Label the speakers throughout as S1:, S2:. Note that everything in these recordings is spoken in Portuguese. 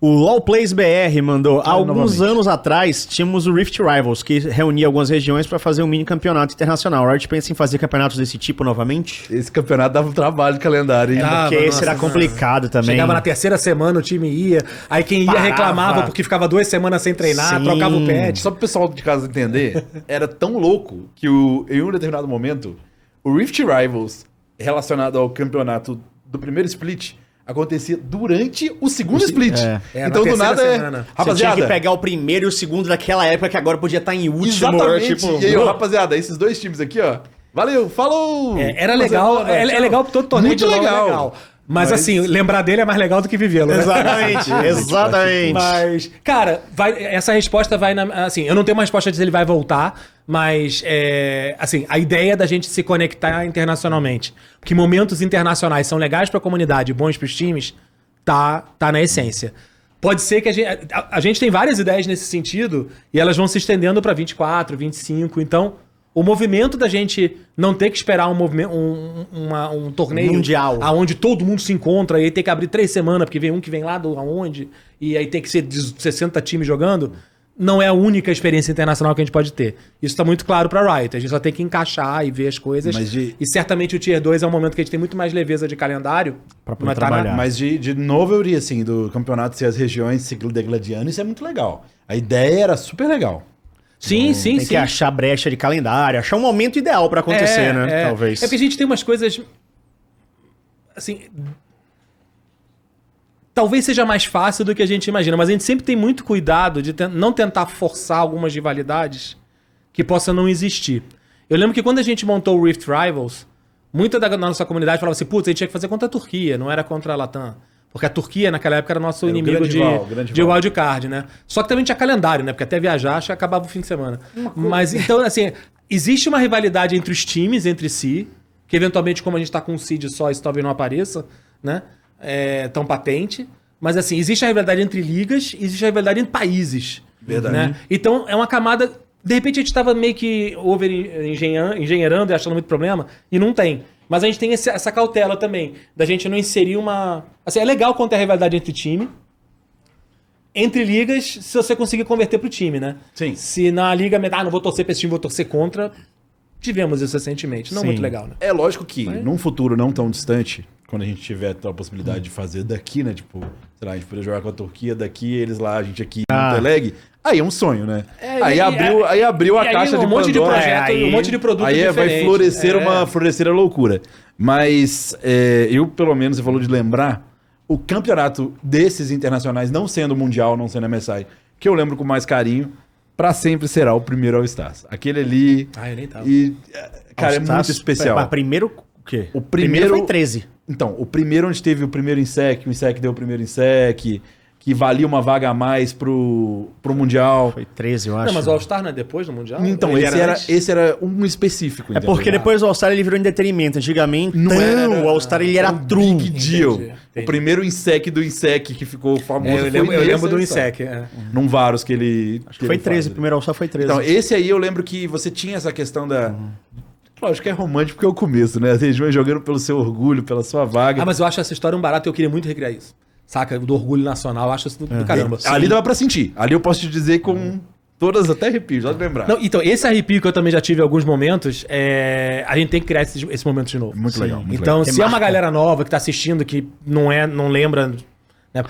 S1: O LoL Plays BR mandou, há alguns
S2: novamente.
S1: anos atrás, tínhamos o Rift Rivals, que reunia algumas regiões para fazer um mini campeonato internacional. A Riot pensa em fazer campeonatos desse tipo novamente?
S2: Esse campeonato dava um trabalho de calendário, hein?
S1: Porque esse era complicado também.
S3: Chegava na terceira semana, o time ia, aí quem ia
S1: Parava.
S3: reclamava porque ficava 2 semanas sem treinar,
S1: Sim.
S3: trocava o patch.
S2: Só pro pessoal de casa entender, era tão louco que em um determinado momento, o Rift Rivals, relacionado ao campeonato do primeiro split, acontecia durante o segundo split.
S3: É,
S2: Então,
S3: na
S2: do
S3: terceira
S2: nada,
S3: semana.
S1: Você tinha
S2: rapaziada...
S1: que pegar o primeiro e o segundo daquela época que agora podia estar em último.
S2: Exatamente.
S1: Tipo,
S2: E aí, ó, rapaziada, esses dois times aqui, ó. Valeu, falou!
S3: Era legal, é legal pro todo torneio
S2: Muito
S3: de LoL,
S2: legal.
S3: Mas assim, lembrar dele é mais legal do que vivê-lo, né?
S1: Exatamente, exatamente.
S3: Mas, cara, essa resposta vai na... Assim, eu não tenho uma resposta de se ele vai voltar, mas, assim, a ideia da gente se conectar internacionalmente, porque momentos internacionais são legais pra comunidade, bons pros times, tá na essência. Pode ser que a gente tem várias ideias nesse sentido e elas vão se estendendo pra 24, 25, então... O movimento da gente não ter que esperar um torneio
S1: Mundial,
S3: aonde todo mundo se encontra e aí tem que abrir 3 semanas, porque vem um que vem lá do aonde, e aí tem que ser 60 times jogando, não é a única experiência internacional que a gente pode ter. Isso tá muito claro pra Riot. A gente só tem que encaixar e ver as coisas. E certamente o Tier 2 é um momento que a gente tem muito mais leveza de calendário.
S1: Pra poder trabalhar.
S2: Mas de novelty, assim, do campeonato ser as regiões se degladiando, isso é muito legal. A ideia era super legal.
S3: Sim, sim,
S1: Tem
S3: sim.
S1: que achar brecha de calendário, achar um momento ideal pra acontecer, né? Talvez.
S3: É porque a gente tem umas coisas. Assim. Talvez seja mais fácil do que a gente imagina, mas a gente sempre tem muito cuidado de não tentar forçar algumas rivalidades que possam não existir. Eu lembro que quando a gente montou o Rift Rivals, muita da nossa comunidade falava assim: putz, a gente tinha que fazer contra a Turquia, não era contra a Latam. Porque a Turquia, naquela época, era nosso inimigo de wildcard, né? Só que também tinha calendário, né? Porque até viajar, acho que acabava o fim de semana. Mas, então, assim, existe uma rivalidade entre os times, entre si, que eventualmente, como a gente tá com um seed só, isso talvez não apareça, né? Tão patente. Mas, assim, existe a rivalidade entre ligas e existe a rivalidade entre países.
S2: Verdade.
S3: Né? Então, é uma camada... De repente, a gente tava meio que engenheirando e achando muito problema, e não tem. Mas a gente tem essa cautela também, da gente não inserir uma... Assim, é legal quando tem a rivalidade entre time. Entre ligas, se você conseguir converter pro time, né?
S2: Sim.
S3: Se na liga, não vou torcer pra esse time, vou torcer contra, tivemos isso recentemente. Não
S1: Sim.
S3: muito legal, né?
S2: É lógico que, num futuro não tão distante, quando a gente tiver a possibilidade de fazer daqui, né? Tipo, sei lá, a gente poder jogar com a Turquia daqui, eles lá, a gente aqui no Teleg. Aí é um sonho, né? Aí abriu a caixa de
S3: monte de
S2: Pandora.
S3: projeto, um monte de produto
S2: Aí vai
S3: diferente.
S2: florescer a loucura. Mas eu, pelo menos, você falou de lembrar, o campeonato desses internacionais, não sendo mundial, não sendo MSI, que eu lembro com mais carinho, pra sempre será o primeiro All-Stars. Aquele ali...
S3: Eu nem tava.
S2: E, cara, é muito especial.
S1: Primeiro o quê?
S2: O primeiro
S1: foi 13.
S2: Então, o primeiro onde teve o primeiro INSEC, o INSEC deu o primeiro INSEC, que valia uma vaga a mais pro Mundial.
S1: Foi 13, eu acho.
S3: Não, mas o All-Star não é depois do Mundial?
S2: Então,
S3: Ele
S2: esse era um específico.
S1: É porque depois o All-Star ele virou entretenimento. Antigamente, o All-Star ele era true.
S2: Big deal.
S3: Entendi.
S2: O primeiro INSEC do INSEC que ficou famoso
S3: Eu lembro do INSEC.
S2: Num Varus que ele...
S1: Acho que foi 13, o primeiro All-Star foi 13.
S2: Então, esse aí eu lembro que você tinha essa questão da... Lógico que é romântico porque é o começo, né? As regiões jogando pelo seu orgulho, pela sua vaga.
S3: Mas eu acho essa história um barato e eu queria muito recriar isso. Saca? Do orgulho nacional, eu acho isso do caramba.
S2: Ali dava pra sentir. Ali eu posso te dizer com todas até arrepios, já de lembrar.
S3: Não, então, esse arrepio que eu também já tive em alguns momentos, a gente tem que criar esse momento de novo.
S2: Muito legal. Muito
S3: Então,
S2: legal.
S3: se é uma galera nova que tá assistindo, que não lembra... Né?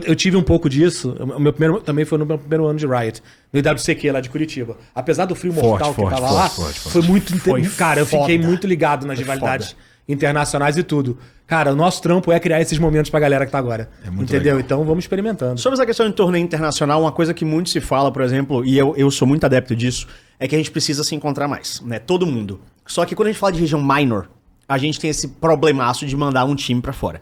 S3: Eu tive um pouco disso, o meu primeiro, também foi no meu primeiro ano de Riot, no IWCQ lá de Curitiba. Apesar do frio mortal que tava lá, foi muito... Cara, eu fiquei muito ligado nas rivalidades internacionais e tudo. Cara, o nosso trampo é criar esses momentos pra galera que tá agora. Entendeu? Legal. Então vamos experimentando.
S1: Sobre essa questão de torneio internacional, uma coisa que muito se fala, por exemplo, e eu sou muito adepto disso, é que a gente precisa se encontrar mais, né? Todo mundo. Só que quando a gente fala de região minor, a gente tem esse problemaço de mandar um time pra fora.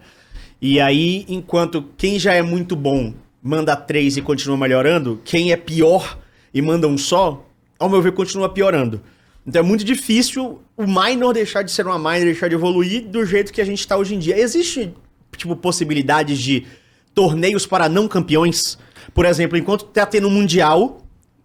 S1: E aí, enquanto quem já é muito bom manda 3 e continua melhorando, quem é pior e manda um só, ao meu ver, continua piorando. Então é muito difícil o minor deixar de ser uma minor, deixar de evoluir do jeito que a gente tá hoje em dia. Existe, tipo, possibilidades de torneios para não campeões? Por exemplo, enquanto tá tendo mundial,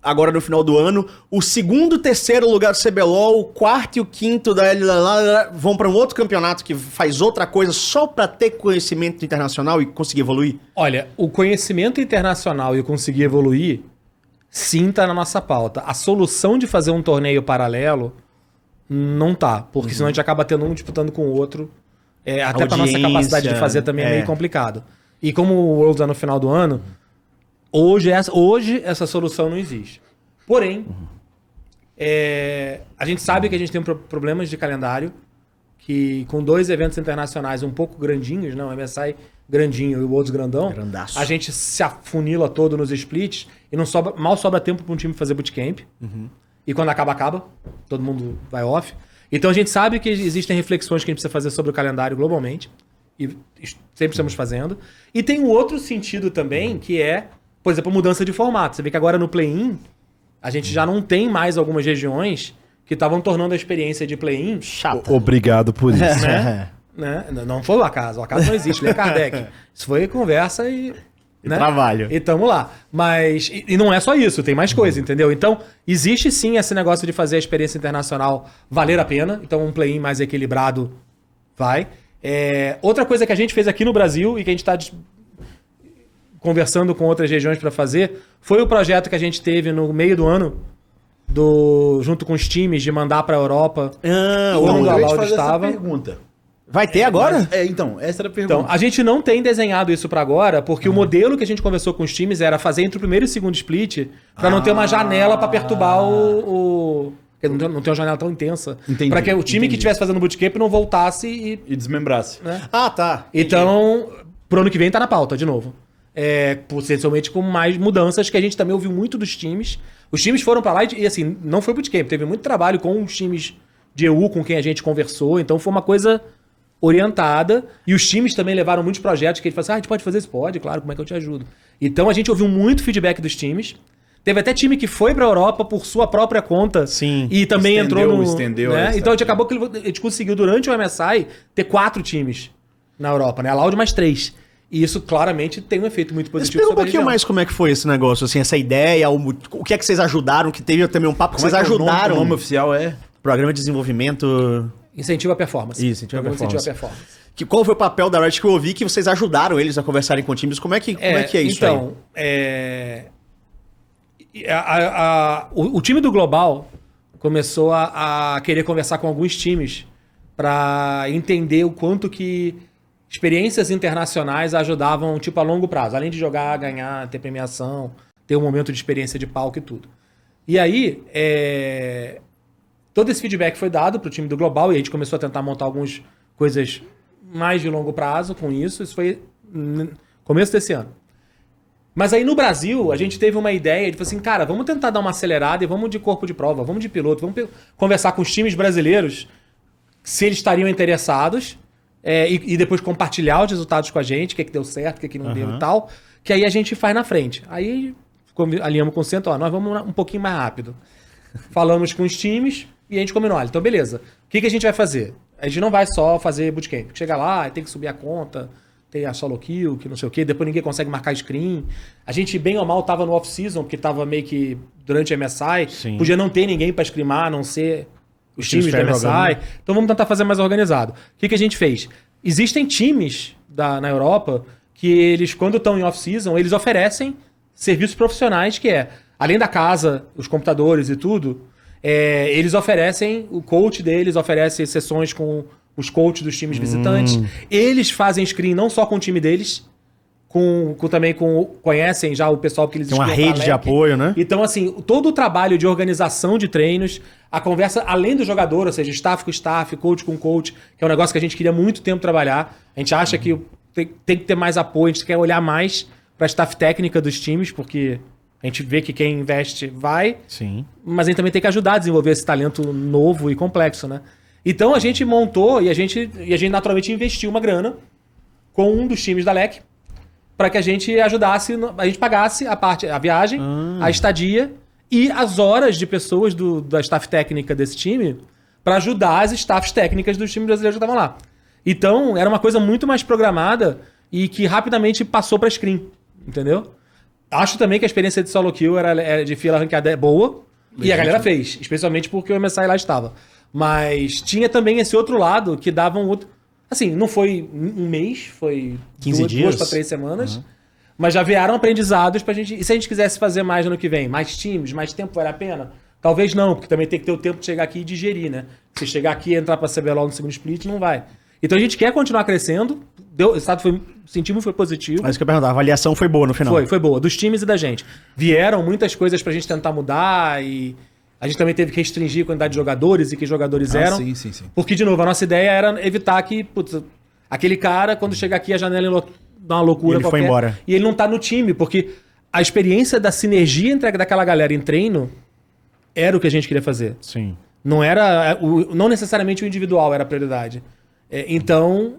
S1: agora no final do ano. O segundo, terceiro lugar do CBLOL, o quarto e o quinto da LLA vão para um outro campeonato que faz outra coisa só para ter conhecimento internacional e conseguir evoluir?
S3: Olha, o conhecimento internacional e o conseguir evoluir, sim, tá na nossa pauta. A solução de fazer um torneio paralelo não tá, porque senão a gente acaba tendo um disputando com o outro. Até pra nossa capacidade de fazer também é meio complicado. E como o Worlds é no final do ano, hoje essa solução não existe. Porém, a gente sabe que a gente tem problemas de calendário, que com 2 eventos internacionais um pouco grandinhos, né? O MSI grandinho e o Worlds grandão,
S1: Grandaço.
S3: a gente se afunila todo nos splits e mal sobra tempo para um time fazer bootcamp. E quando acaba, todo mundo vai off. Então a gente sabe que existem reflexões que a gente precisa fazer sobre o calendário globalmente. E sempre estamos fazendo. E tem um outro sentido também, que é, por exemplo, a mudança de formato. Você vê que agora no play-in, a gente já não tem mais algumas regiões que estavam tornando a experiência de play-in
S1: Chata.
S2: Obrigado por isso.
S3: né? Não foi o acaso. O acaso não existe, ele é Kardec. Isso foi conversa e
S1: trabalho.
S3: E tamo lá. Mas, e não é só isso, tem mais coisa, entendeu? Então, existe sim esse negócio de fazer a experiência internacional valer a pena. Então, um play-in mais equilibrado vai. Outra coisa que a gente fez aqui no Brasil e que a gente está conversando com outras regiões para fazer foi o projeto que a gente teve no meio do ano, junto com os times, de mandar para a Europa.
S2: Quando
S3: a
S2: eu ia te
S3: Loud
S2: fazer
S3: estava.
S2: essa pergunta.
S1: Vai ter agora?
S2: Então, essa era a pergunta.
S3: Então, a gente não tem desenhado isso pra agora, porque o modelo que a gente conversou com os times era fazer entre o primeiro e o segundo split, pra não ter uma janela pra perturbar porque não tem uma janela tão intensa.
S2: Entendi,
S3: Pra que o time que estivesse fazendo bootcamp não voltasse
S2: E desmembrasse.
S3: né?
S1: Tá.
S3: Então, pro ano que vem tá na pauta, de novo. Potencialmente com mais mudanças, que a gente também ouviu muito dos times. Os times foram pra lá e assim, não foi bootcamp, teve muito trabalho com os times de EU com quem a gente conversou, então foi uma coisa orientada, e os times também levaram muitos projetos que a gente falou assim, a gente pode fazer isso? Pode, claro, como é que eu te ajudo? Então a gente ouviu muito feedback dos times. Teve até time que foi pra Europa por sua própria conta.
S1: Sim.
S3: E também entrou
S2: estendeu
S3: né?
S2: a
S3: Então a gente acabou que a gente conseguiu, durante o MSI, ter 4 times na Europa, né? A Loud mais 3. E isso claramente tem um efeito muito positivo
S1: Explica um
S3: sobre a
S1: pouquinho
S3: região.
S1: mais como é que foi esse negócio, assim, essa ideia, o que é que vocês ajudaram, que teve também um papo que
S2: Como
S1: vocês
S2: é que
S1: ajudaram.
S2: O nome oficial é...
S1: Programa de desenvolvimento...
S3: Incentiva a performance.
S1: Isso, incentiva a
S3: Programa
S1: performance.
S3: Incentiva a performance.
S1: Qual foi o papel da Riot que eu ouvi que vocês ajudaram eles a conversarem com times? Como é que é isso
S3: então, o time do Global começou a querer conversar com alguns times para entender o quanto que experiências internacionais ajudavam, tipo, a longo prazo. Além de jogar, ganhar, ter premiação, ter um momento de experiência de palco e tudo. E aí, todo esse feedback foi dado pro time do Global e a gente começou a tentar montar algumas coisas mais de longo prazo com isso. Isso foi no começo desse ano. Mas aí no Brasil, a gente teve uma ideia de, assim, cara, vamos tentar dar uma acelerada e vamos de corpo de prova, vamos de piloto, vamos conversar com os times brasileiros se eles estariam interessados e depois compartilhar os resultados com a gente, o que deu certo, o que não deu e tal, que aí a gente faz na frente. Aí alinhamos com o centro, nós vamos um pouquinho mais rápido. Falamos com os times e a gente combinou, olha, então beleza, o que a gente vai fazer? A gente não vai só fazer bootcamp. Chega lá, tem que subir a conta, tem a solo kill, que não sei o quê, depois ninguém consegue marcar screen. A gente, bem ou mal, tava no off-season, porque tava meio que durante a MSI.
S1: Sim.
S3: Podia não ter ninguém pra scrimar, a não ser os times da MSI.
S1: jogando.
S3: Então vamos tentar fazer mais organizado. O que a gente fez? Existem times na Europa que eles, quando estão em off-season, eles oferecem serviços profissionais, que além da casa, os computadores e tudo, eles oferecem, o coach deles oferece sessões com os coaches dos times visitantes. Eles fazem screen não só com o time deles, também conhecem já o pessoal que eles
S1: Tem uma
S3: screenam pra
S1: rede de
S3: LEC.
S1: apoio, né?
S3: Então, assim, todo o trabalho de organização de treinos, a conversa além do jogador, ou seja, staff com staff, coach com coach, que é um negócio que a gente queria há muito tempo trabalhar. A gente acha que tem que ter mais apoio, a gente quer olhar mais para a staff técnica dos times, porque a gente vê que quem investe vai,
S1: Sim.
S3: mas a gente também tem que ajudar a desenvolver esse talento novo e complexo, né? Então a gente montou e a gente naturalmente investiu uma grana com um dos times da LEC para que a gente ajudasse, a gente pagasse a viagem, a estadia e as horas de pessoas da staff técnica desse time para ajudar as staffs técnicas dos times brasileiros que estavam lá. Então era uma coisa muito mais programada e que rapidamente passou para screen, entendeu? Acho também que a experiência de solo kill era de fila ranqueada é boa. E a galera fez, especialmente porque o MSI lá estava. Mas tinha também esse outro lado que dava um outro... Assim, não foi um mês, foi
S1: 15 dias?
S3: 2 para 3 semanas. Mas já vieram aprendizados pra gente... E se a gente quisesse fazer mais no ano que vem? Mais times, mais tempo, vale a pena? Talvez não, porque também tem que ter o tempo de chegar aqui e digerir, né? Se chegar aqui e entrar pra CBLOL no segundo split, não vai. Então a gente quer continuar crescendo. O resultado sentimos foi positivo.
S1: Mas isso que eu ia perguntar, a avaliação foi boa no final.
S3: Foi boa. Dos times e da gente. Vieram muitas coisas pra gente tentar mudar e a gente também teve que restringir a quantidade de jogadores e que jogadores eram.
S2: Sim.
S3: Porque, de novo, a nossa ideia era evitar que, putz, aquele cara, quando chega aqui, a janela dá uma loucura
S1: E ele foi embora.
S3: E ele não tá no time, porque a experiência da sinergia entre daquela galera em treino era o que a gente queria fazer.
S1: Sim.
S3: Não era não necessariamente o individual era a prioridade. Então,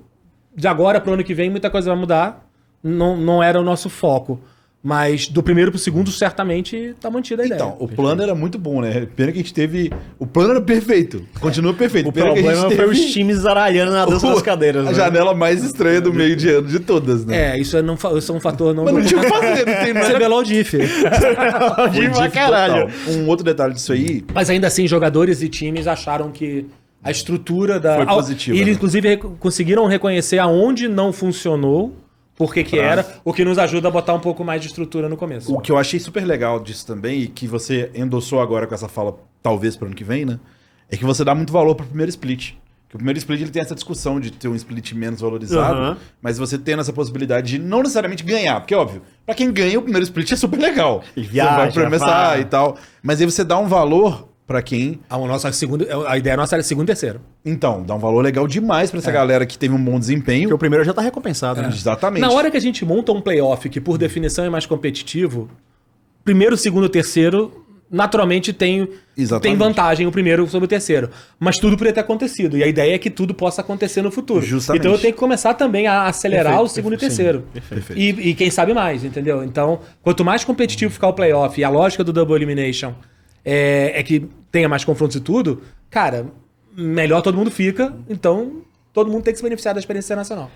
S3: de agora para o ano que vem, muita coisa vai mudar. Não era o nosso foco. Mas do primeiro pro segundo, certamente tá mantida a ideia.
S2: Então, o plano era muito bom, né? Pena que a gente teve... O plano era perfeito. Continua perfeito.
S1: O
S2: Pena que a
S1: problema
S2: gente
S1: foi
S2: teve
S1: os times zaralhando na dança das cadeiras.
S2: A
S1: né?
S2: janela mais estranha do meio de ano de todas, né?
S3: Isso é um fator não...
S2: Mas não tinha o que fazer, não tem nada.
S3: CBLOL diff.
S1: De pra caralho.
S2: Um outro detalhe disso aí...
S3: Mas ainda assim, jogadores e times acharam que a estrutura da...
S2: Foi positiva,
S3: E eles,
S2: né?
S3: inclusive, conseguiram reconhecer aonde não funcionou, por que era, o que nos ajuda a botar um pouco mais de estrutura no começo.
S2: O que eu achei super legal disso também, e que você endossou agora com essa fala, talvez pro ano que vem, né? É que você dá muito valor pro primeiro split. Que o primeiro split ele tem essa discussão de ter um split menos valorizado,
S1: Uhum.
S2: mas você tendo essa possibilidade de não necessariamente ganhar, porque óbvio, pra quem ganha o primeiro split é super legal.
S1: E
S2: Você
S1: viaja,
S2: vai pro MSI
S1: vai.
S2: e tal. Mas aí você dá um valor pra quem...
S3: A ideia nossa era segundo e terceiro.
S2: Então, dá um valor legal demais pra essa galera que teve um bom desempenho.
S1: Porque o primeiro já tá recompensado, né?
S2: Exatamente.
S3: Na hora que a gente monta um playoff que, por definição, é mais competitivo, primeiro, segundo, terceiro, naturalmente tem
S2: Exatamente.
S3: vantagem o primeiro sobre o terceiro. Mas tudo poderia ter acontecido. E a ideia é que tudo possa acontecer no futuro.
S2: Justamente.
S3: Então eu tenho que começar também a acelerar
S1: Perfeito,
S3: o segundo
S1: perfeito,
S3: e terceiro.
S1: sim, perfeito.
S3: E quem sabe mais, entendeu? Então, quanto mais competitivo ficar o playoff e a lógica do Double Elimination é que tenha mais confrontos e tudo, cara, melhor todo mundo fica. Então, todo mundo tem que se beneficiar da experiência internacional.